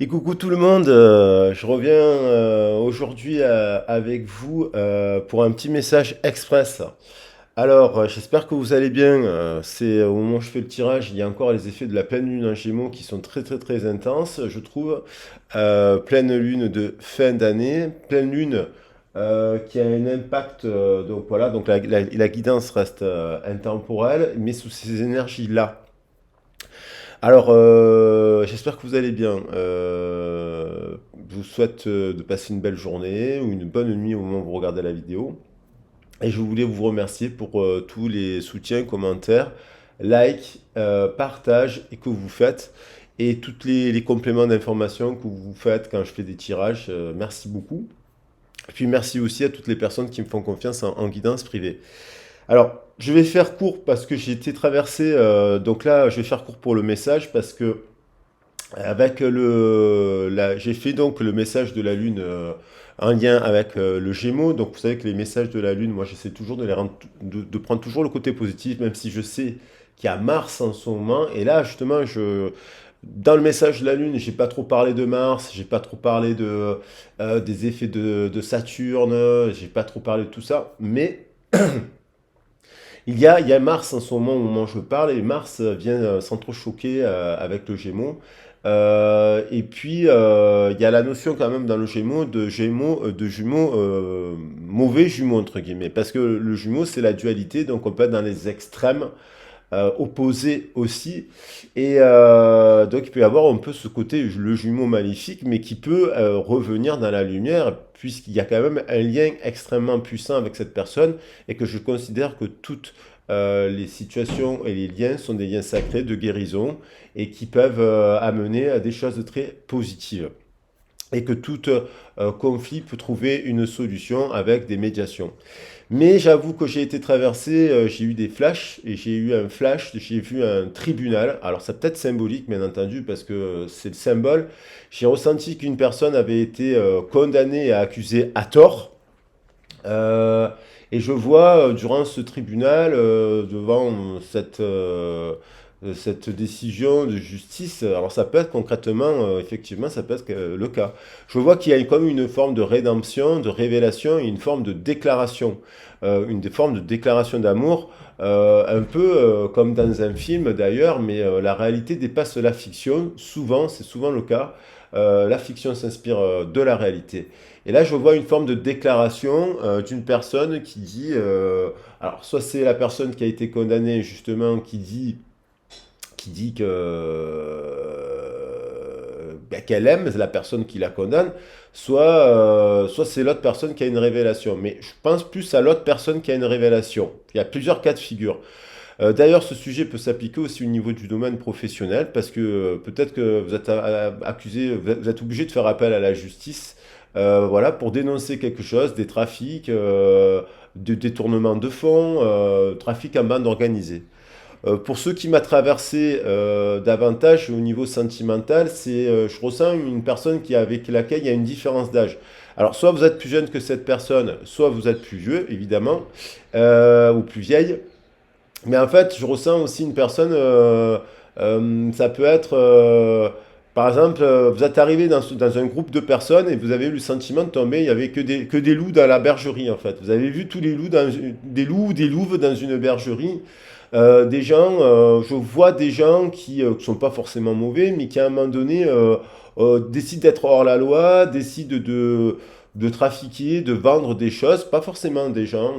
Et coucou tout le monde, je reviens aujourd'hui avec vous pour un petit message express. Alors, j'espère que vous allez bien. C'est au moment où je fais le tirage, il y a encore les effets de la pleine lune en Gémeaux qui sont très très très intenses, je trouve. Pleine lune de fin d'année, pleine lune qui a un impact. Donc voilà, donc la guidance reste intemporelle, mais sous ces énergies-là. Alors, j'espère que vous allez bien. Je vous souhaite de passer une belle journée ou une bonne nuit au moment où vous regardez la vidéo. Et je voulais vous remercier pour tous les soutiens, commentaires, likes, partages et que vous faites. Et tous les compléments d'informations que vous faites quand je fais des tirages. Merci beaucoup. Et puis merci aussi à toutes les personnes qui me font confiance en guidance privée. Alors, je vais faire court parce que j'ai été traversé. Donc là, je vais faire court pour le message parce que j'ai fait donc le message de la Lune en lien avec le Gémeaux. Donc vous savez que les messages de la Lune, moi j'essaie toujours de les rendre, de prendre toujours le côté positif, même si je sais qu'il y a Mars en ce moment. Et là justement, dans le message de la Lune, j'ai pas trop parlé de Mars, j'ai pas trop parlé des effets de Saturne, j'ai pas trop parlé de tout ça, mais il y a Mars en ce moment au moment où je parle, et Mars vient s'entrechoquer avec le Gémeaux. Et puis, il y a la notion quand même dans le Gémeaux de jumeaux, mauvais jumeaux, entre guillemets. Parce que le jumeau, c'est la dualité, donc on peut être dans les extrêmes opposés aussi. Et donc, il peut y avoir un peu ce côté, le jumeau maléfique, mais qui peut revenir dans la lumière, puisqu'il y a quand même un lien extrêmement puissant avec cette personne, et que je considère que toutes les situations et les liens sont des liens sacrés de guérison, et qui peuvent amener à des choses très positives. Et que tout conflit peut trouver une solution avec des médiations. Mais j'avoue que j'ai été traversé, j'ai eu des flashs, et j'ai eu un flash, j'ai vu un tribunal. Alors c'est peut-être symbolique, bien entendu, parce que c'est le symbole. J'ai ressenti qu'une personne avait été condamnée et accusée à tort. Euh, et je vois durant ce tribunal, devant cette décision de justice, alors ça peut être concrètement, effectivement, ça peut être le cas. Je vois qu'il y a comme une forme de rédemption, de révélation et une forme de déclaration, une forme de déclaration d'amour, un peu comme dans un film d'ailleurs, mais la réalité dépasse la fiction, souvent, c'est souvent le cas. La fiction s'inspire de la réalité. Et là, je vois une forme de déclaration d'une personne qui dit, alors soit c'est la personne qui a été condamnée justement qui dit que qu'elle aime la personne qui la condamne, soit c'est l'autre personne qui a une révélation. Mais je pense plus à l'autre personne qui a une révélation. Il y a plusieurs cas de figure. D'ailleurs, ce sujet peut s'appliquer aussi au niveau du domaine professionnel, parce que peut-être que vous êtes accusé, vous êtes obligé de faire appel à la justice, voilà, pour dénoncer quelque chose, des trafics, de détournement de fonds, trafic en bande organisée. Pour ce qui m'a traversé davantage au niveau sentimental, je ressens une personne avec laquelle il y a une différence d'âge. Alors, soit vous êtes plus jeune que cette personne, soit vous êtes plus vieux, évidemment, ou plus vieille. Mais en fait, je ressens aussi une personne, ça peut être, par exemple, vous êtes arrivé dans un groupe de personnes et vous avez eu le sentiment de tomber, il n'y avait que des loups dans la bergerie, en fait. Vous avez vu tous les loups, des loups ou des louves dans une bergerie. Des gens, je vois des gens qui ne sont pas forcément mauvais, mais qui à un moment donné décident d'être hors la loi, décident de trafiquer, de vendre des choses, pas forcément des gens,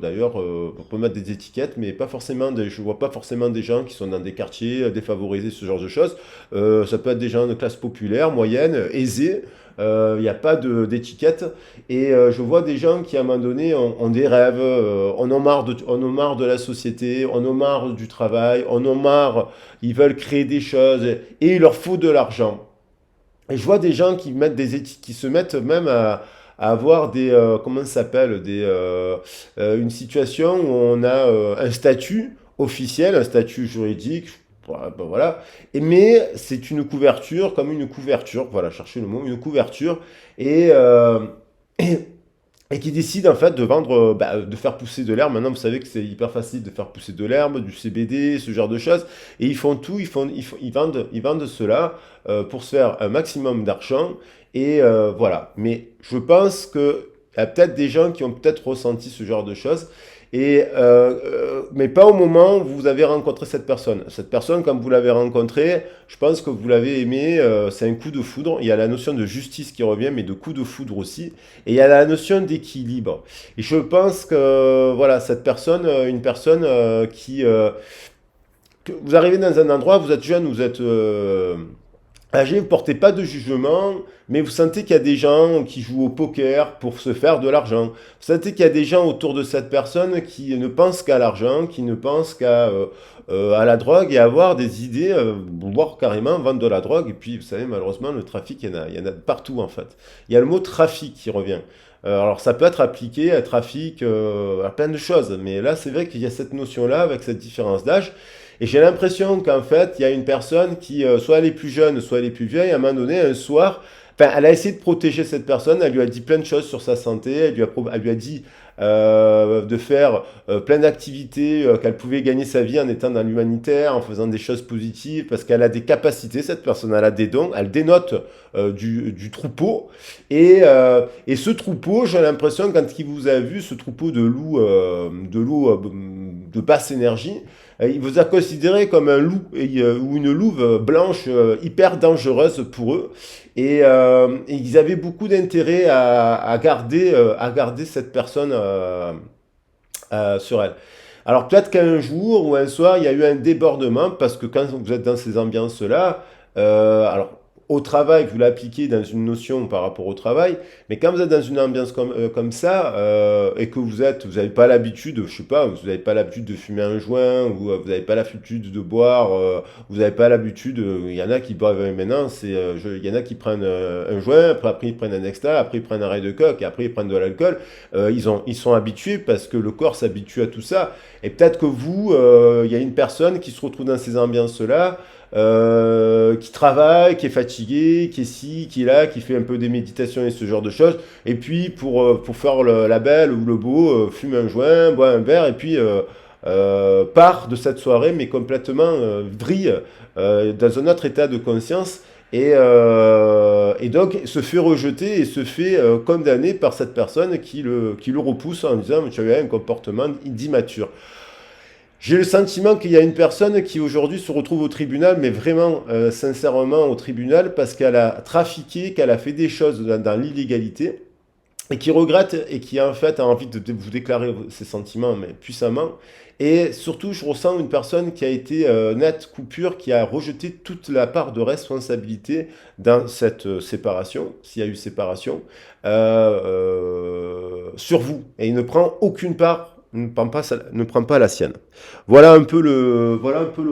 d'ailleurs, on peut mettre des étiquettes, mais pas forcément je vois pas forcément des gens qui sont dans des quartiers défavorisés, ce genre de choses. Ça peut être des gens de classe populaire, moyenne, aisés. Il n'y a pas d'étiquette. Et je vois des gens qui, à un moment donné, ont des rêves, on a marre de la société, on a marre du travail, on a marre, ils veulent créer des choses, et il leur faut de l'argent. Et je vois des gens qui se mettent même à avoir comment ça s'appelle, une situation où on a un statut officiel, un statut juridique, voilà. Mais c'est une couverture, comme une couverture, voilà, cherchez le mot, une couverture. Et et qui décide en fait de vendre, de faire pousser de l'herbe. Maintenant, vous savez que c'est hyper facile de faire pousser de l'herbe, du CBD, ce genre de choses. Et ils font tout, ils vendent cela pour se faire un maximum d'argent. Et voilà. Mais je pense que il y a peut-être des gens qui ont peut-être ressenti ce genre de choses. Mais pas au moment où vous avez rencontré cette personne. Cette personne, quand vous l'avez rencontrée, je pense que vous l'avez aimée, c'est un coup de foudre. Il y a la notion de justice qui revient, mais de coup de foudre aussi. Et il y a la notion d'équilibre. Et je pense que, voilà, cette personne, une personne que vous arrivez dans un endroit, vous êtes jeune, vous êtes âgé, vous ne portez pas de jugement, mais vous sentez qu'il y a des gens qui jouent au poker pour se faire de l'argent. Vous sentez qu'il y a des gens autour de cette personne qui ne pensent qu'à l'argent, qui ne pensent à la drogue et avoir des idées, voire carrément vendre de la drogue. Et puis, vous savez, malheureusement, le trafic, il y en a partout en fait. Il y a le mot trafic qui revient. Alors ça peut être appliqué à trafic, à plein de choses, mais là c'est vrai qu'il y a cette notion-là avec cette différence d'âge. Et j'ai l'impression qu'en fait, il y a une personne qui, soit elle est plus jeune, soit elle est plus vieille, à un moment donné, un soir, enfin, elle a essayé de protéger cette personne, elle lui a dit plein de choses sur sa santé, elle lui a dit de faire plein d'activités, qu'elle pouvait gagner sa vie en étant dans l'humanitaire, en faisant des choses positives, parce qu'elle a des capacités, cette personne, elle a des dons, elle dénote du troupeau. Et ce troupeau, j'ai l'impression, quand il vous a vu, ce troupeau de loups de basse énergie, il vous a considéré comme un loup ou une louve blanche hyper dangereuse pour eux. Et ils avaient beaucoup d'intérêt à garder cette personne sur elle. Alors peut-être qu'un jour ou un soir, il y a eu un débordement parce que quand vous êtes dans ces ambiances-là, alors au travail, vous l'appliquez dans une notion par rapport au travail, mais quand vous êtes dans une ambiance comme ça et que vous n'avez pas l'habitude, je sais pas, vous n'avez pas l'habitude de fumer un joint ou vous n'avez pas l'habitude de boire, vous n'avez pas l'habitude, il y en a qui boivent maintenant, il y en a qui prennent un joint, après ils prennent un extra, après ils prennent un rail de coke, et après ils prennent de l'alcool. Ils sont habitués parce que le corps s'habitue à tout ça. Et peut-être que vous, il y a une personne qui se retrouve dans ces ambiances-là, qui travaille, qui est fatigué, qui est ci, qui est là, qui fait un peu des méditations et ce genre de choses. Et puis pour faire la belle ou le beau, fume un joint, boit un verre et puis part de cette soirée, mais complètement vrille, dans un autre état de conscience. Et donc se fait rejeter et se fait condamner par cette personne qui le repousse en disant tu as un comportement d'immature. J'ai le sentiment qu'il y a une personne qui aujourd'hui se retrouve au tribunal, mais vraiment sincèrement au tribunal, parce qu'elle a trafiqué, qu'elle a fait des choses dans l'illégalité, et qui regrette et qui en fait a envie de vous déclarer ses sentiments, mais puissamment. Et surtout, je ressens une personne qui a été nette, coupure, qui a rejeté toute la part de responsabilité dans cette séparation, s'il y a eu séparation, sur vous. Et il ne prend aucune part, ne prend pas la sienne. Voilà un peu le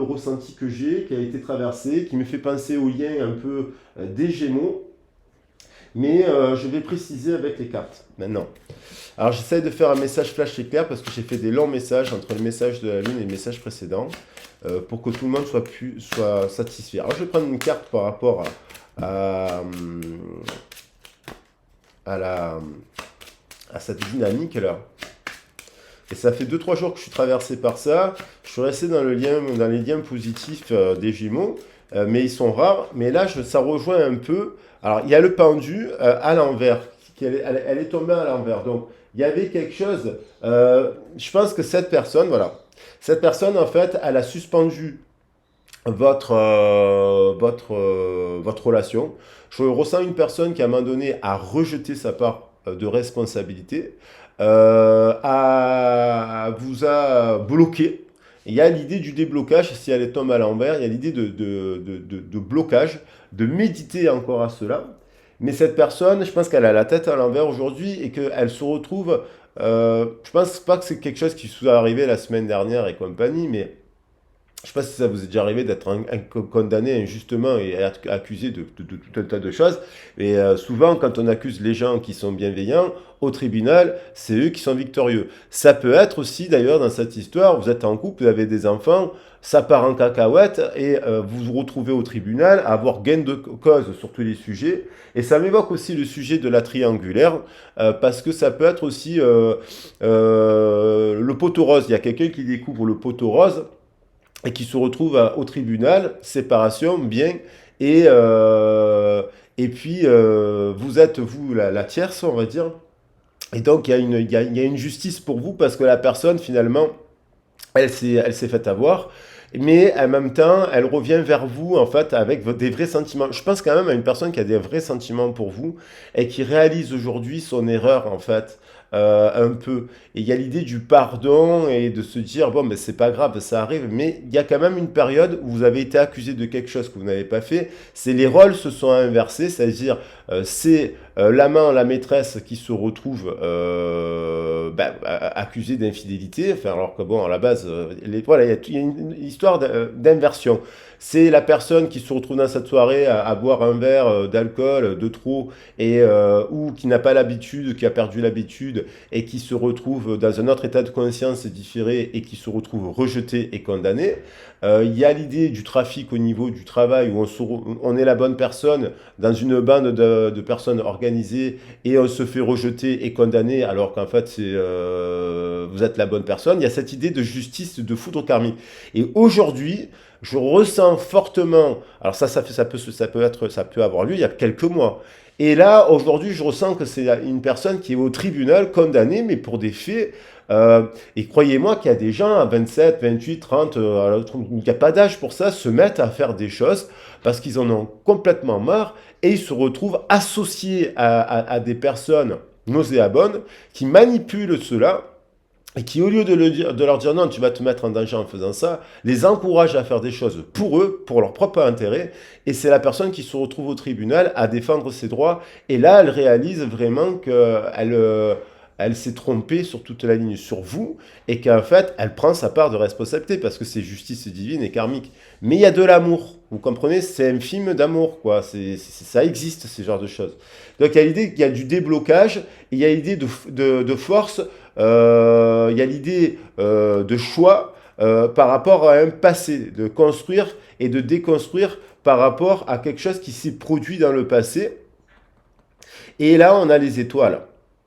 ressenti que j'ai, qui a été traversé, qui me fait penser au lien un peu des Gémeaux. Mais je vais préciser avec les cartes maintenant. Alors j'essaie de faire un message flash éclair parce que j'ai fait des longs messages entre le message de la lune et le message précédent pour que tout le monde soit satisfait. Alors je vais prendre une carte par rapport à, la, à cette dynamique-là. Et ça fait 2-3 jours que je suis traversé par ça. Je suis resté dans les liens positifs des Gémeaux, mais ils sont rares. Mais là, ça rejoint un peu. Alors, il y a le pendu à l'envers. Elle est tombée à l'envers. Donc, il y avait quelque chose. Je pense que cette personne, en fait, elle a suspendu votre relation. Je ressens une personne qui, à un moment donné, a rejeté sa part de responsabilité, vous a bloqué. Il y a l'idée du déblocage, si elle tombe à l'envers, il y a l'idée de blocage, de méditer encore à cela. Mais cette personne, je pense qu'elle a la tête à l'envers aujourd'hui et qu'elle se retrouve. Je pense pas que c'est quelque chose qui soit arrivé la semaine dernière et compagnie, mais Je ne sais pas si ça vous est déjà arrivé d'être condamné injustement et être accusé de tout un tas de choses. Mais souvent, quand on accuse les gens qui sont bienveillants, au tribunal, c'est eux qui sont victorieux. Ça peut être aussi, d'ailleurs, dans cette histoire, vous êtes en couple, vous avez des enfants, ça part en cacahuète et vous vous retrouvez au tribunal à avoir gain de cause sur tous les sujets. Et ça m'évoque aussi le sujet de la triangulaire, parce que ça peut être aussi le poteau rose. Il y a quelqu'un qui découvre le poteau rose et qui se retrouve au tribunal, séparation, bien, et, euh, et puis vous êtes, vous, la tierce, on va dire, et donc il y a une justice pour vous parce que la personne, finalement, elle s'est faite avoir, mais en même temps, elle revient vers vous, en fait, avec des vrais sentiments. Je pense quand même à une personne qui a des vrais sentiments pour vous et qui réalise aujourd'hui son erreur, en fait, un peu. Et il y a l'idée du pardon et de se dire, bon, mais c'est pas grave, ça arrive, mais il y a quand même une période où vous avez été accusé de quelque chose que vous n'avez pas fait. C'est les rôles se sont inversés, c'est-à-dire, c'est l'amant, la maîtresse qui se retrouve accusé d'infidélité, enfin, alors que bon, à la base, voilà, il y a une histoire d'inversion. C'est la personne qui se retrouve dans cette soirée à boire un verre d'alcool de trop et ou qui n'a pas l'habitude, qui a perdu l'habitude et qui se retrouve dans un autre état de conscience différé et qui se retrouve rejeté et condamné. Il y a l'idée du trafic au niveau du travail où on est la bonne personne dans une bande de personnes organisées et on se fait rejeter et condamner alors qu'en fait vous êtes la bonne personne. Il y a cette idée de justice, de foudre karmique. Et aujourd'hui, je ressens fortement, alors ça peut avoir lieu il y a quelques mois. Et là, aujourd'hui, je ressens que c'est une personne qui est au tribunal condamnée, mais pour des faits. Et croyez-moi qu'il y a des gens à 27, 28, 30, il n'y a pas d'âge pour ça, se mettent à faire des choses parce qu'ils en ont complètement marre et ils se retrouvent associés à des personnes nauséabondes qui manipulent cela et qui, au lieu de leur dire non, tu vas te mettre en danger en faisant ça, les encouragent à faire des choses pour eux, pour leur propre intérêt, et c'est la personne qui se retrouve au tribunal à défendre ses droits, et là, elle réalise vraiment elle s'est trompée sur toute la ligne sur vous, et qu'en fait, elle prend sa part de responsabilité, parce que c'est justice divine et karmique. Mais il y a de l'amour, vous comprenez? C'est un film d'amour, quoi. Ça existe, ces genres de choses. Donc il y a l'idée qu'il y a du déblocage, et il y a l'idée de force, il y a l'idée de choix par rapport à un passé, de construire et de déconstruire par rapport à quelque chose qui s'est produit dans le passé. Et là, on a les étoiles.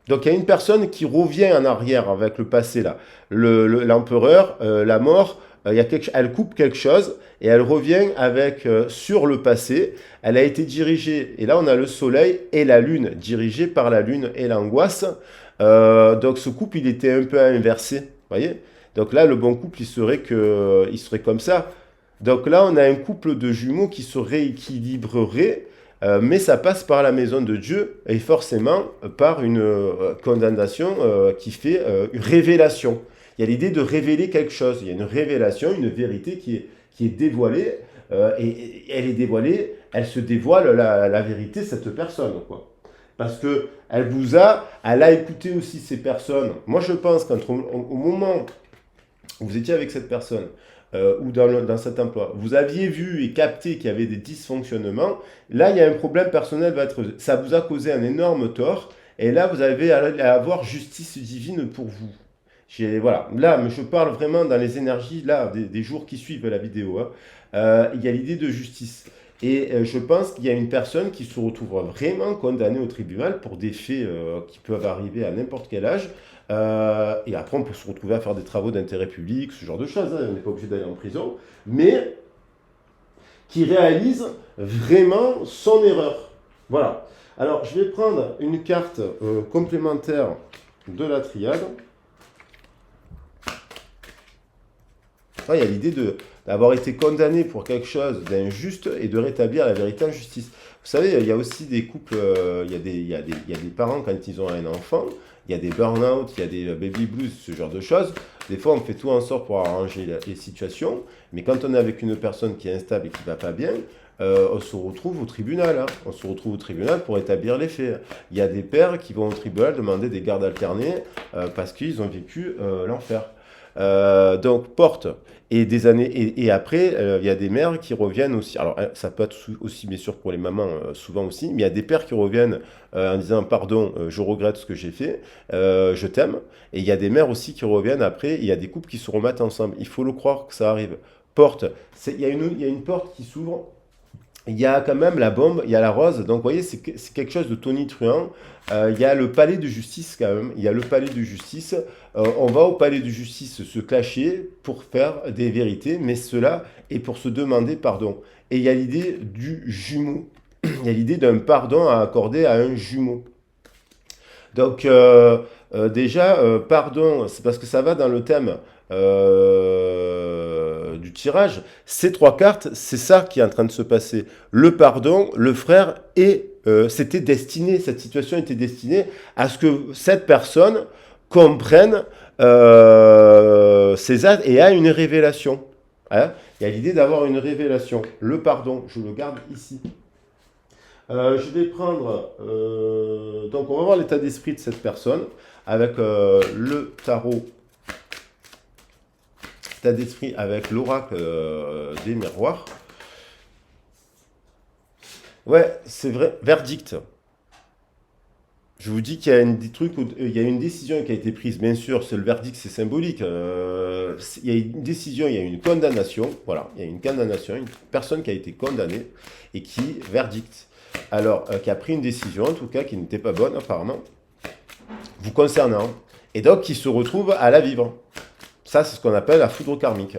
Donc il y a une personne qui revient en arrière avec le passé, là. L'empereur, la mort, elle coupe quelque chose et elle revient avec sur le passé. Elle a été dirigée, et là on a le soleil et la lune, dirigée par la lune et l'angoisse. Donc ce couple, il était un peu inversé, vous voyez. Donc là, le bon couple, il serait comme ça. Donc là, on a un couple de jumeaux qui se rééquilibrerait, mais ça passe par la maison de Dieu et forcément par une condamnation qui fait une révélation. Il y a l'idée de révéler quelque chose. Il y a une révélation, une vérité qui est dévoilée, et elle est dévoilée, elle se dévoile la vérité, cette personne, quoi. Parce que elle a écouté aussi ces personnes. Moi, je pense qu'au moment où vous étiez avec cette personne, ou dans cet emploi, vous aviez vu et capté qu'il y avait des dysfonctionnements, là, il y a un problème personnel, ça vous a causé un énorme tort, et là, vous avez à avoir justice divine pour vous. Voilà, là, mais je parle vraiment dans les énergies là, des jours qui suivent la vidéo, hein. Il y a l'idée de justice. Et je pense qu'il y a une personne qui se retrouvera vraiment condamnée au tribunal pour des faits qui peuvent arriver à n'importe quel âge. Et après, on peut se retrouver à faire des travaux d'intérêt public, ce genre de choses, hein. On n'est pas obligé d'aller en prison. Mais qui réalise vraiment son erreur. Voilà. Alors, je vais prendre une carte complémentaire de la triade. Il y a l'idée d'avoir été condamné pour quelque chose d'injuste et de rétablir la vérité en justice. Vous savez, il y a aussi des couples, il y a des parents quand ils ont un enfant, il y a des burn-out, il y a des baby blues, ce genre de choses. Des fois, on fait tout en sorte pour arranger les situations, mais quand on est avec une personne qui est instable et qui ne va pas bien, on se retrouve au tribunal. Hein. On se retrouve au tribunal pour établir les faits. Il y a des pères qui vont au tribunal demander des gardes alternés parce qu'ils ont vécu l'enfer. Donc porte. Et des années et après, il y a des mères qui reviennent aussi. Alors, ça peut être aussi, bien sûr, pour les mamans, souvent aussi, mais il y a des pères qui reviennent en disant pardon, je regrette ce que j'ai fait, je t'aime. Et il y a des mères aussi qui reviennent après. Il y a des couples qui se remettent ensemble. Il faut le croire que ça arrive. Porte. Il y a une porte qui s'ouvre. Il y a quand même la bombe, il y a la rose, donc vous voyez, c'est quelque chose de tonitruant. Il y a le palais de justice quand même, il y a le palais de justice. On va au palais de justice se clasher pour faire des vérités, mais cela est pour se demander pardon. Et il y a l'idée du jumeau, il y a l'idée d'un pardon à accorder à un jumeau. Donc déjà, pardon, c'est parce que ça va dans le thème du tirage. Ces trois cartes, c'est ça qui est en train de se passer. Le pardon, le frère, et c'était destiné, cette situation était destinée à ce que cette personne comprenne ses actes et a une révélation. Hein. Il y a l'idée d'avoir une révélation. Le pardon, je le garde ici. Je vais prendre, donc on va voir l'état d'esprit de cette personne avec le tarot, état d'esprit avec l'oracle des miroirs. Ouais, c'est vrai, verdict. Je vous dis qu'il y a des trucs, il y a une décision qui a été prise, bien sûr, c'est le verdict, c'est symbolique. Il y a une décision, il y a une condamnation, voilà, il y a une condamnation, une personne qui a été condamnée et qui verdict. Alors, qui a pris une décision, en tout cas, qui n'était pas bonne, apparemment, vous concernant, et donc qui se retrouve à la vivre. Ça, c'est ce qu'on appelle la foudre karmique.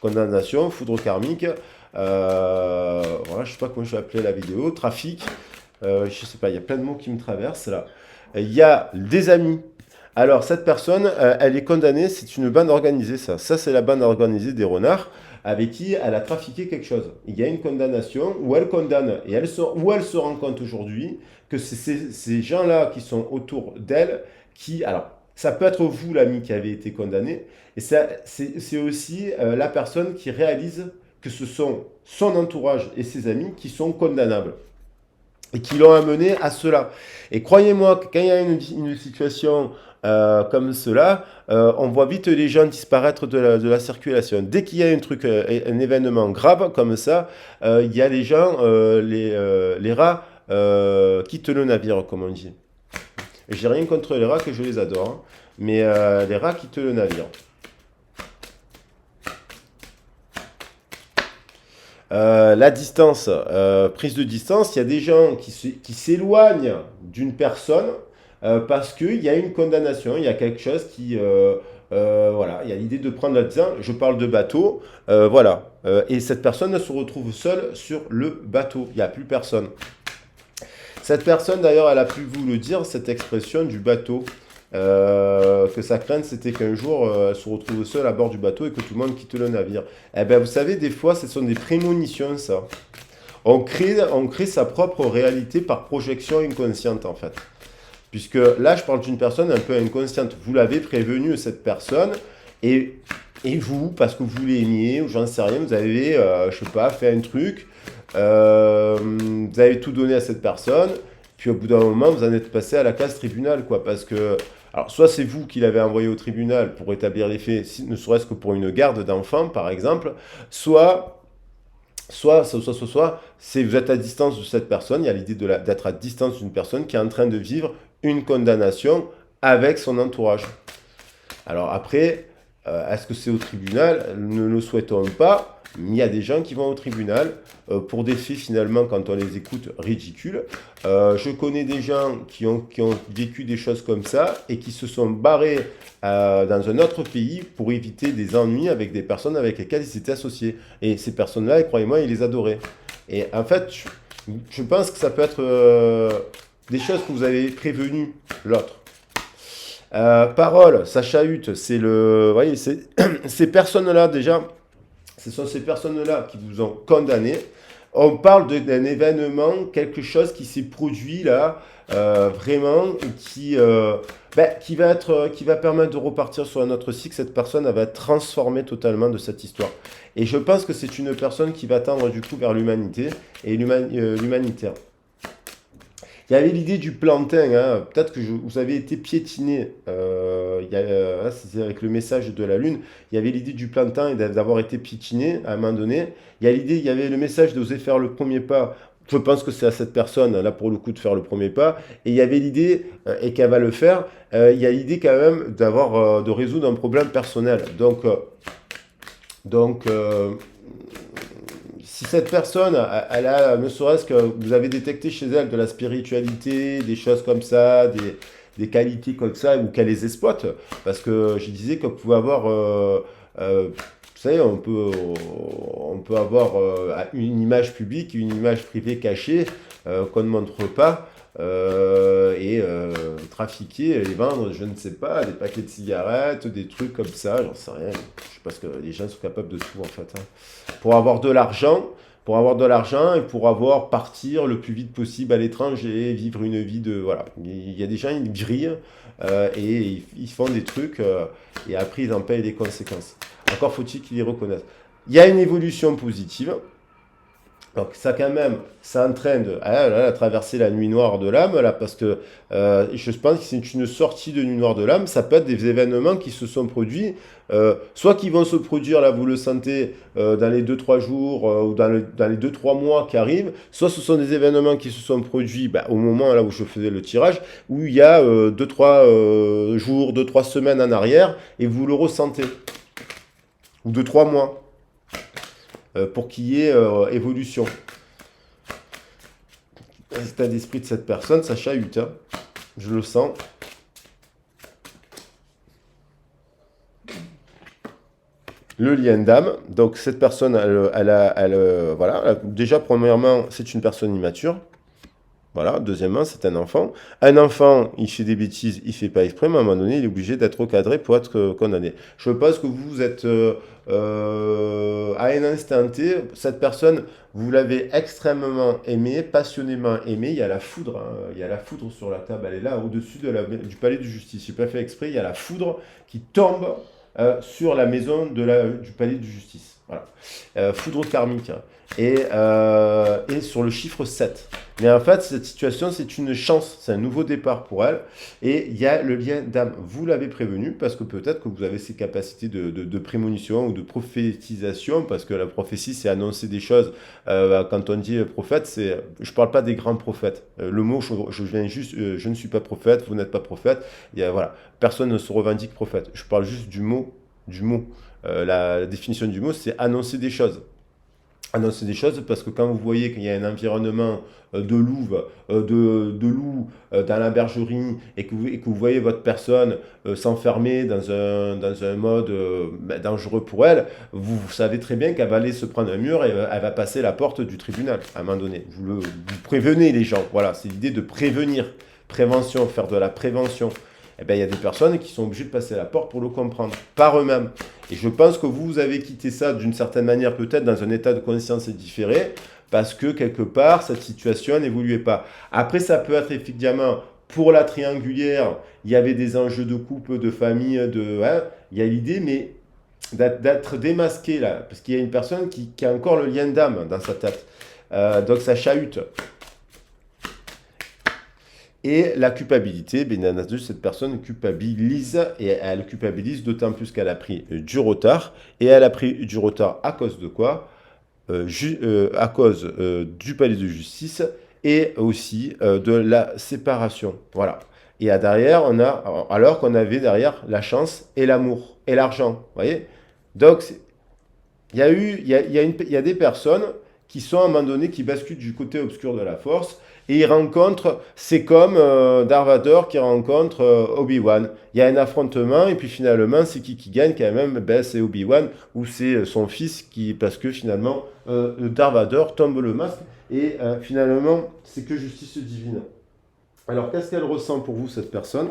Condamnation, foudre karmique, voilà, je ne sais pas comment je vais appeler la vidéo, trafic, je ne sais pas, il y a plein de mots qui me traversent là. Il y a des amis. Alors, cette personne, elle est condamnée, c'est une bande organisée, ça. Ça, c'est la bande organisée des renards, avec qui elle a trafiqué quelque chose. Il y a une condamnation où elle condamne, et où elle se rend compte aujourd'hui que c'est ces gens-là qui sont autour d'elle, qui... Alors, ça peut être vous, l'ami, qui avez été condamné, et c'est aussi la personne qui réalise que ce sont son entourage et ses amis qui sont condamnables et qui l'ont amené à cela. Et croyez-moi que quand il y a une situation comme cela, on voit vite les gens disparaître de la circulation. Dès qu'il y a un événement grave comme ça, il y a les gens, les rats quittent le navire, comme on dit. Et j'ai rien contre les rats, que je les adore, hein, mais les rats quittent le navire. La distance, prise de distance, il y a des gens qui s'éloignent d'une personne parce qu'il y a une condamnation, il y a quelque chose qui... voilà, il y a l'idée de prendre la distance, je parle de bateau, voilà. Et cette personne se retrouve seule sur le bateau, il n'y a plus personne. Cette personne, d'ailleurs, elle a pu vous le dire, cette expression du bateau. Que sa crainte, c'était qu'un jour, elle se retrouve seule à bord du bateau et que tout le monde quitte le navire. Eh bien, vous savez, des fois, ce sont des prémonitions, ça. On crée sa propre réalité par projection inconsciente, en fait. Puisque là, je parle d'une personne un peu inconsciente. Vous l'avez prévenue, cette personne, et vous, parce que vous l'aimiez, ou j'en sais rien, vous avez, je sais pas, fait un truc, vous avez tout donné à cette personne, puis au bout d'un moment, vous en êtes passé à la case tribunal, quoi, parce que... Alors, soit c'est vous qui l'avez envoyé au tribunal pour établir les faits, ne serait-ce que pour une garde d'enfant, par exemple, soit c'est vous êtes à distance de cette personne, il y a l'idée d'être à distance d'une personne qui est en train de vivre une condamnation avec son entourage. Alors après, est-ce que c'est au tribunal? Ne le souhaitons pas, mais il y a des gens qui vont au tribunal pour des faits finalement, quand on les écoute, ridicules. Je connais des gens qui ont vécu des choses comme ça et qui se sont barrés dans un autre pays pour éviter des ennuis avec des personnes avec lesquelles ils s'étaient associés. Et ces personnes-là, croyez-moi, ils les adoraient. Et en fait, je pense que ça peut être des choses que vous avez prévenues l'autre. Parole, ça chahute, c'est le... Vous voyez, ces personnes-là, déjà, ce sont ces personnes-là qui vous ont condamné. On parle d'un événement, quelque chose qui s'est produit là, vraiment, qui va permettre de repartir sur un autre cycle. Cette personne, elle va être transformée totalement de cette histoire. Et je pense que c'est une personne qui va tendre du coup vers l'humanité et l'humanitaire. Il Il y avait l'idée du plantain, hein. Peut-être que vous avez été piétiné. C'est avec le message de la Lune. Il y avait l'idée du plantain et d'avoir été piétiné à un moment donné. Il y avait le message d'oser faire le premier pas. Je pense que c'est à cette personne, là pour le coup, de faire le premier pas. Et il y avait l'idée, et qu'elle va le faire, il y a l'idée quand même de résoudre un problème personnel. Donc, si cette personne, elle a, ne serait-ce que vous avez détecté chez elle de la spiritualité, des choses comme ça, des qualités comme ça, ou qu'elle les exploite, parce que je disais qu'on pouvait avoir, vous savez, on peut avoir une image publique, une image privée cachée qu'on ne montre pas. Trafiquer et vendre, je ne sais pas, des paquets de cigarettes, des trucs comme ça, j'en sais rien. Je sais pas ce que les gens sont capables de tout en fait, hein. Pour avoir de l'argent, et pour avoir partir le plus vite possible à l'étranger, vivre une vie de voilà. Il y a des gens ils grillent et ils font des trucs et après ils en payent les conséquences. Encore faut-il qu'ils les reconnaissent. Il y a une évolution positive. Donc ça quand même, ça entraîne à traverser la nuit noire de l'âme, là, parce que je pense que c'est une sortie de nuit noire de l'âme, ça peut être des événements qui se sont produits, soit qui vont se produire, là vous le sentez, dans les deux-trois jours, ou dans les deux-trois mois qui arrivent, soit ce sont des événements qui se sont produits au moment là où je faisais le tirage, où il y a 2-3 jours, deux-trois semaines en arrière, et vous le ressentez, ou 2-3 mois pour qu'il y ait évolution. L'état d'esprit de cette personne, ça chahute, hein. Je le sens. Le lien d'âme, donc cette personne, voilà, déjà premièrement, c'est une personne immature. Voilà, deuxièmement, c'est un enfant. Un enfant, il fait des bêtises, il fait pas exprès, mais à un moment donné, il est obligé d'être recadré pour être condamné. Je pense que vous êtes à un instant T, cette personne, vous l'avez extrêmement aimée, passionnément aimée. Il y a la foudre, hein, il y a la foudre sur la table, elle est là, au-dessus du palais de justice. Je n'ai pas fait exprès, il y a la foudre qui tombe sur la maison du palais de justice. Voilà. Foudre karmique, hein. Et sur le chiffre 7. Mais en fait, cette situation, c'est une chance, c'est un nouveau départ pour elle. Et il y a le lien d'âme. Vous l'avez prévenu parce que peut-être que vous avez ces capacités de prémonition ou de prophétisation, parce que la prophétie, c'est annoncer des choses. Quand on dit prophète, je ne parle pas des grands prophètes. Le mot, je viens juste, je ne suis pas prophète, vous n'êtes pas prophète. Voilà, personne ne se revendique prophète. Je parle juste du mot. La définition du mot, c'est annoncer des choses. Annoncer des choses parce que quand vous voyez qu'il y a un environnement de louve, loups dans la bergerie et que vous voyez votre personne s'enfermer dans un mode dangereux pour elle, vous savez très bien qu'elle va aller se prendre un mur et elle va passer la porte du tribunal à un moment donné. Vous prévenez les gens. Voilà, c'est l'idée de prévenir. Prévention, faire de la prévention. Eh bien, il y a des personnes qui sont obligées de passer la porte pour le comprendre, par eux-mêmes. Et je pense que vous avez quitté ça d'une certaine manière, peut-être dans un état de conscience différé, parce que quelque part, cette situation n'évoluait pas. Après, ça peut être effectivement, pour la triangulière, il y avait des enjeux de couple, de famille, il y a l'idée, mais d'être démasqué là, parce qu'il y a une personne qui a encore le lien d'âme dans sa tête. Donc ça chahute. Et la culpabilité, bien entendu, cette personne culpabilise, et elle culpabilise d'autant plus qu'elle a pris du retard, et elle a pris du retard à cause de quoi à cause du palais de justice, et aussi de la séparation. Voilà. Et derrière, alors qu'on avait derrière la chance et l'amour, et l'argent, vous voyez. Donc, il y a des personnes qui sont à un moment donné, qui basculent du côté obscur de la force, et ils rencontrent, c'est comme Darth Vader qui rencontre Obi-Wan. Il y a un affrontement, et puis finalement, c'est qui gagne quand même? C'est Obi-Wan, ou c'est son fils, parce que finalement, Darth Vader tombe le masque, et finalement, c'est que justice divine. Alors, qu'est-ce qu'elle ressent pour vous, cette personne?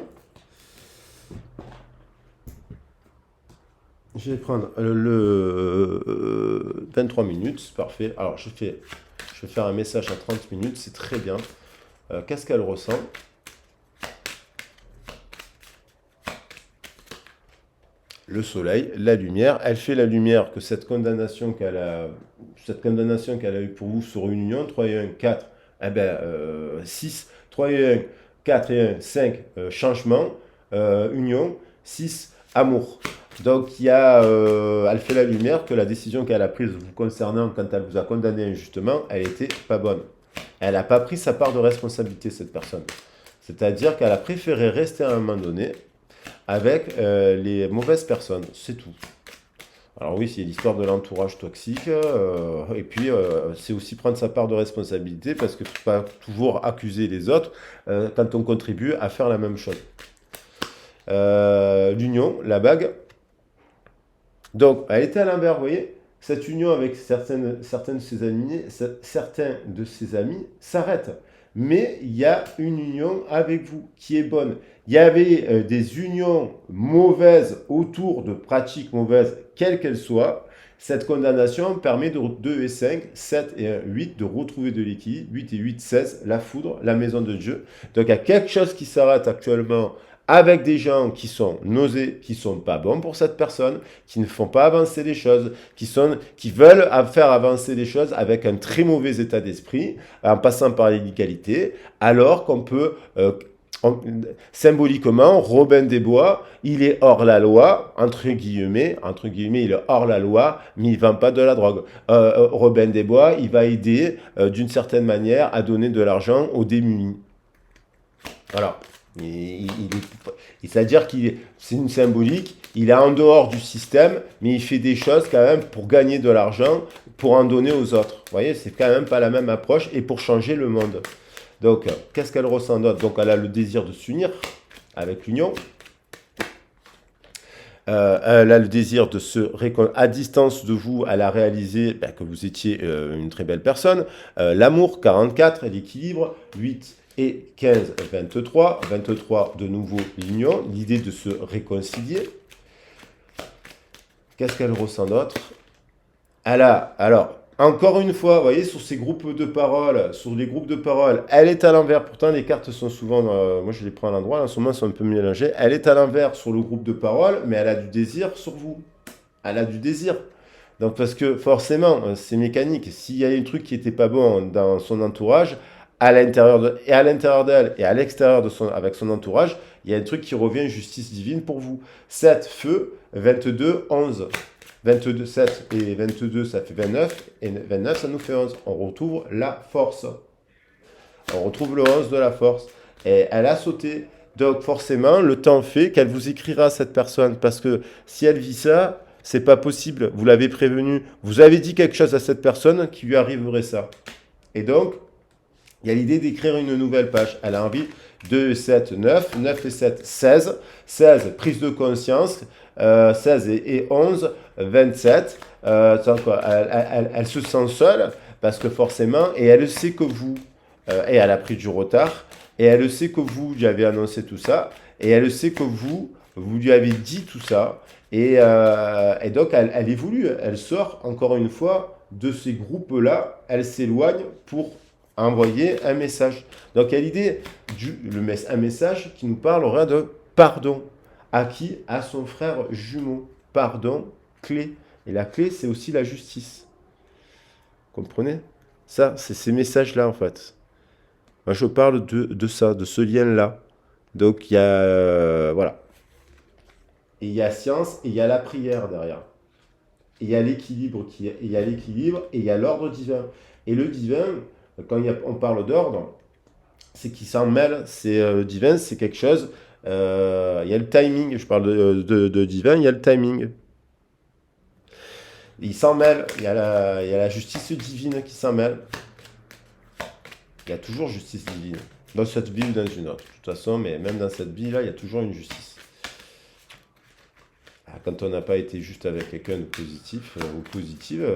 Je vais prendre le 23 minutes, c'est parfait. Alors, je vais faire un message à 30 minutes, c'est très bien. Qu'est-ce qu'elle ressent? Le soleil, la lumière. Elle fait la lumière que cette condamnation qu'elle a eue pour vous sur une union, 3 et 1, 4, 6, 3 et 1, 4 et 1, 5, changement, union, 6, amour. Donc, elle fait la lumière que la décision qu'elle a prise vous concernant quand elle vous a condamné injustement, elle n'était pas bonne. Elle n'a pas pris sa part de responsabilité, cette personne. C'est-à-dire qu'elle a préféré rester à un moment donné avec les mauvaises personnes. C'est tout. Alors oui, c'est l'histoire de l'entourage toxique. Et puis, c'est aussi prendre sa part de responsabilité parce que pas toujours accuser les autres quand on contribue à faire la même chose. L'union, la bague. Donc, elle était à l'envers, vous voyez, cette union avec certains de ses amis s'arrête. Mais il y a une union avec vous qui est bonne. Il y avait des unions mauvaises autour de pratiques mauvaises, quelles qu'elles soient. Cette condamnation permet de 2 et 5, 7 et 8 de retrouver de l'équilibre. 8 et 8, 16, la foudre, la maison de Dieu. Donc il y a quelque chose qui s'arrête actuellement avec des gens qui sont nausés, qui sont pas bons pour cette personne, qui ne font pas avancer les choses, qui veulent faire avancer les choses avec un très mauvais état d'esprit, en passant par l'illégalité, alors qu'on peut, symboliquement, Robin des Bois, il est hors la loi, entre guillemets, il est hors la loi, mais il ne vend pas de la drogue. Robin des Bois, il va aider, d'une certaine manière, à donner de l'argent aux démunis. Voilà. C'est-à-dire c'est une symbolique, il est en dehors du système, mais il fait des choses quand même pour gagner de l'argent, pour en donner aux autres. Vous voyez, c'est quand même pas la même approche et pour changer le monde. Donc, qu'est-ce qu'elle ressent d'autre? Donc, elle a le désir de s'unir avec l'union. Elle a le désir de à distance de vous, elle a réalisé que vous étiez une très belle personne. L'amour, 44, l'équilibre, 8 et 15, 23. 23, de nouveau, l'union, l'idée de se réconcilier. Qu'est-ce qu'elle ressent d'autre? Alors, encore une fois, vous voyez, sur ces groupes de parole, sur les groupes de parole, elle est à l'envers. Pourtant, les cartes sont souvent, moi je les prends à l'endroit, en ce moment, elles sont un peu mélangées. Elle est à l'envers sur le groupe de parole, mais elle a du désir sur vous. Elle a du désir. Donc, parce que forcément, c'est mécanique. S'il y a un truc qui n'était pas bon dans son entourage, à l'intérieur d'elle et à l'extérieur avec son entourage, il y a un truc qui revient justice divine pour vous. 7, feu, 22, 11. 22, 7 et 22, ça fait 29. Et 29, ça nous fait 11. On retrouve la force. On retrouve le 11 de la force. Et elle a sauté. Donc forcément, le temps fait qu'elle vous écrira, cette personne. Parce que si elle vit ça, c'est pas possible. Vous l'avez prévenu. Vous avez dit quelque chose à cette personne qui lui arriverait ça. Et donc, il y a l'idée d'écrire une nouvelle page. Elle a envie 2, 7, 9. 9 et 7, 16. 16, prise de conscience. 16 et 11, 27. Elle se sent seule parce que forcément, et elle sait que vous, et elle a pris du retard, et elle sait que vous lui avez annoncé tout ça, et elle sait que vous lui avez dit tout ça, et donc elle évolue, elle sort encore une fois de ces groupes-là, elle s'éloigne pour envoyer un message. Donc il y a l'idée un message qui nous parlera de pardon. À qui? À son frère jumeau. Pardon, clé. Et la clé, c'est aussi la justice. Comprenez? Ça, c'est ces messages-là, en fait. Moi, je parle de ça, de ce lien-là. Donc, il y a... voilà. Et il y a science et il y a la prière derrière. Et il y a l'équilibre, et il y a l'ordre divin. Et le divin, quand on parle d'ordre, c'est qu'il s'en mêle. C'est divin, c'est quelque chose... il y a le timing, je parle de divin, il y a le timing. Il s'en mêle, il y a la justice divine qui s'en mêle. Il y a toujours justice divine, dans cette vie ou dans une autre. De toute façon, mais même dans cette vie-là, il y a toujours une justice. Quand on n'a pas été juste avec quelqu'un de positif ou positive,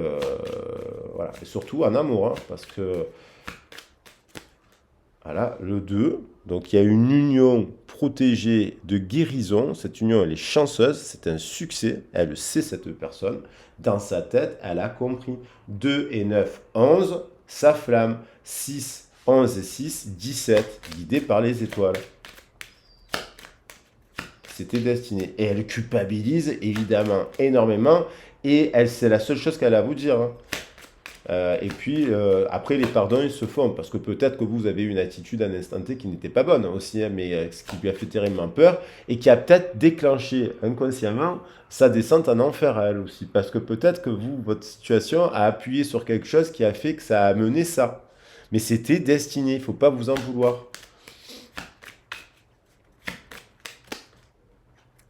voilà. Et surtout en amour, hein, parce que voilà, le 2, donc il y a une union protégée de guérison. Cette union, elle est chanceuse, c'est un succès. Elle le sait, cette personne. Dans sa tête, elle a compris. 2 et 9, 11, sa flamme. 6, 11 et 6, 17, guidée par les étoiles. C'était destiné. Et elle culpabilise, évidemment, énormément. Et c'est la seule chose qu'elle a à vous dire. Hein. Et puis, après, les pardons, ils se font, parce que peut-être que vous avez eu une attitude à un instant T qui n'était pas bonne aussi, hein, mais ce qui lui a fait terriblement peur, et qui a peut-être déclenché inconsciemment sa descente en enfer à elle aussi. Parce que peut-être que vous, votre situation a appuyé sur quelque chose qui a fait que ça a amené ça. Mais c'était destiné, il ne faut pas vous en vouloir.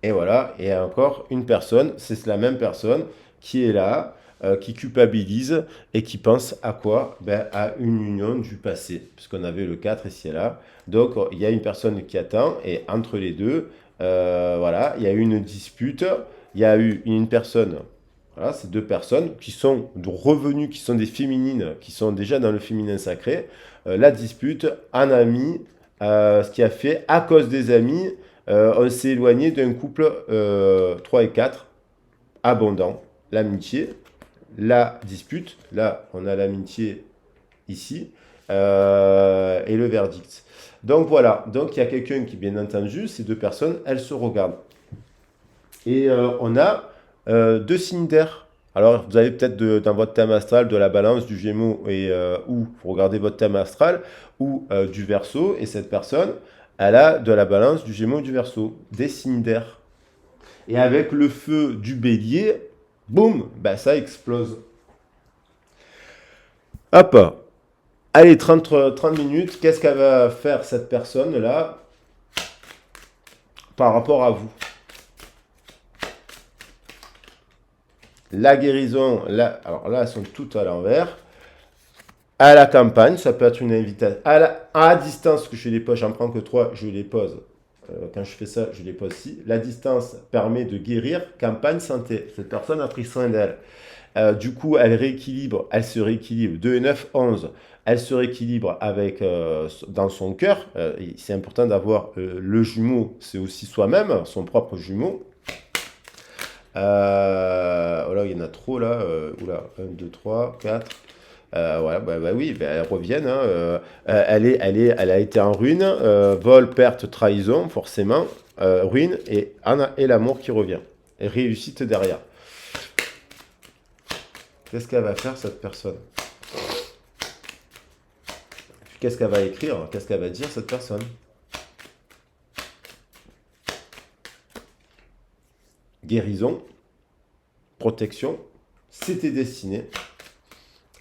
Et voilà, et encore une personne, c'est la même personne qui est là, qui culpabilise et qui pense à quoi? Ben, à une union du passé, puisqu'on avait le 4 ici et là. Donc il y a une personne qui attend, et entre les deux, voilà, il y a eu une dispute, il y a eu une personne, voilà, ces deux personnes qui sont revenues, qui sont des féminines, qui sont déjà dans le féminin sacré. La dispute, un ami, ce qui a fait, à cause des amis, on s'est éloigné d'un couple 3 et 4 abondant. L'amitié, la dispute, là on a l'amitié ici, et le verdict. Donc voilà, donc il y a quelqu'un qui, bien entendu, ces deux personnes, elles se regardent. Et on a deux signes d'air. Alors, vous avez peut-être dans votre thème astral de la balance, du gémeaux, ou vous regardez votre thème astral, ou du verso, et cette personne, elle a de la balance, du gémeaux, du verso, des signes d'air. Et avec le feu du bélier, boum, bah, ça explose. Hop, allez, 30 minutes, qu'est-ce qu'elle va faire cette personne-là par rapport à vous? La guérison, là, alors là, elles sont toutes à l'envers. À la campagne, ça peut être une invitation. À distance, que je les pose, j'en prends que 3, je les pose. Quand je fais ça, je les pose ici. La distance permet de guérir. Campagne santé. Cette personne a pris soin d'elle. Du coup, elle se rééquilibre. 2 et 9, 11. Elle se rééquilibre avec, dans son cœur. C'est important d'avoir le jumeau, c'est aussi soi-même, son propre jumeau. Oh là, il y en a trop là. Oula, 1, 2, 3, 4. Ouais, bah oui, bah, elles reviennent, hein. Elle a été en ruine. Vol, perte, trahison, forcément. Ruine et l'amour qui revient. Et réussite derrière. Qu'est-ce qu'elle va faire, cette personne? Qu'est-ce qu'elle va écrire? Qu'est-ce qu'elle va dire, cette personne? Guérison, protection, c'était destiné.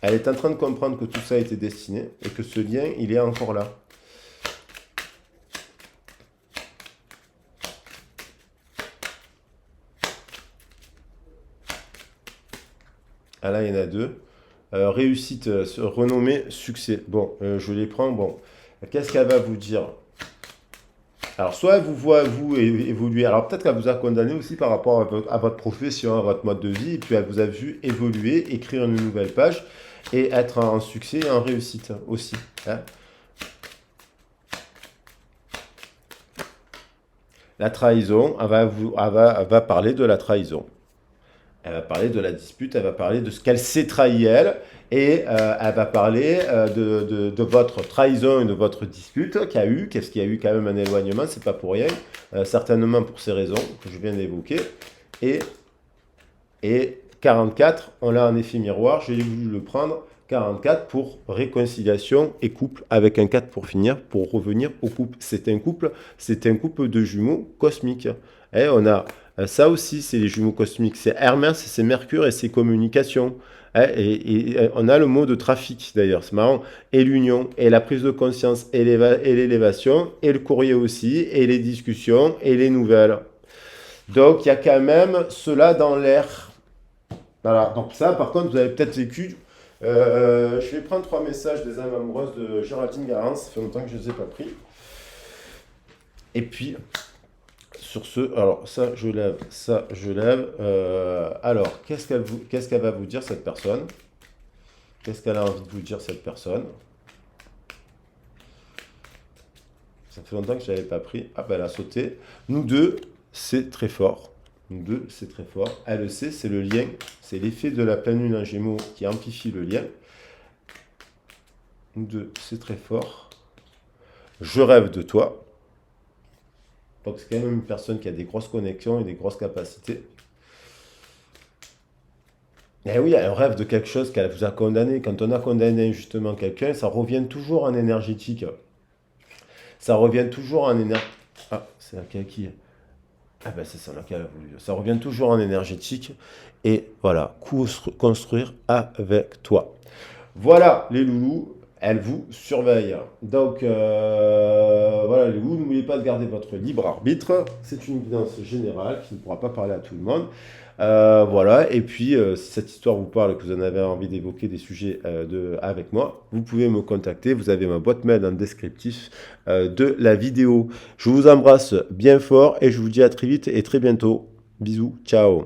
Elle est en train de comprendre que tout ça a été destiné et que ce lien, il est encore là. Ah là, il y en a deux. Réussite, renommée, succès. Bon, je les prends. Bon, qu'est-ce qu'elle va vous dire? Alors, soit elle vous voit, vous, évoluer. Alors, peut-être qu'elle vous a condamné aussi par rapport à votre profession, à votre mode de vie. Et puis, elle vous a vu évoluer, écrire une nouvelle page et être en succès et en réussite aussi, hein. La trahison, elle va parler de la trahison. Elle va parler de la dispute, elle va parler de ce qu'elle s'est trahi elle, et elle va parler de votre trahison et de votre dispute qu'il y a eu, qu'est-ce qu'il y a eu quand même un éloignement, c'est pas pour rien, certainement pour ces raisons que je viens d'évoquer, et, et 44, on l'a en effet miroir, j'ai voulu le prendre, 44 pour réconciliation et couple, avec un 4 pour finir, pour revenir au couple. C'est un couple de jumeaux cosmiques. Et on a ça aussi, c'est les jumeaux cosmiques. C'est Hermès, c'est Mercure et c'est communication. Et on a le mot de trafic d'ailleurs, c'est marrant. Et l'union, et la prise de conscience, et l'élévation, et le courrier aussi, et les discussions, et les nouvelles. Donc il y a quand même cela dans l'air. Voilà, donc ça, par contre, vous avez peut-être vécu. Je vais prendre 3 messages des âmes amoureuses de Géraldine Garance, ça fait longtemps que je ne les ai pas pris. Et puis, sur ce, alors ça je lève. Alors, qu'est-ce qu'elle va vous dire, cette personne? Qu'est-ce qu'elle a envie de vous dire, cette personne? Ça fait longtemps que je ne l'avais pas pris. Ah ben elle a sauté. Nous deux, c'est très fort. Nous deux, c'est très fort. Elle le sait, c'est le lien. C'est l'effet de la pleine lune en Gémeaux qui amplifie le lien. Nous deux, c'est très fort. Je rêve de toi. Donc c'est quand même une personne qui a des grosses connexions et des grosses capacités. Eh oui, elle rêve de quelque chose qu'elle vous a condamné. Quand on a condamné justement quelqu'un, ça revient toujours en énergétique. Ça revient toujours en énergie. Ah, c'est laquelle qui est? Ah ben c'est ça laquelle a voulu. Ça revient toujours en énergétique. Et voilà, construire avec toi. Voilà, les loulous, elle vous surveille. Donc, voilà, les loulous, n'oubliez pas de garder votre libre arbitre. C'est une guidance générale qui ne pourra pas parler à tout le monde. Voilà, et puis si cette histoire vous parle et que vous en avez envie d'évoquer des sujets avec moi, vous pouvez me contacter. Vous avez ma boîte mail dans le descriptif de la vidéo. Je vous embrasse bien fort et je vous dis à très vite et très bientôt. Bisous, ciao.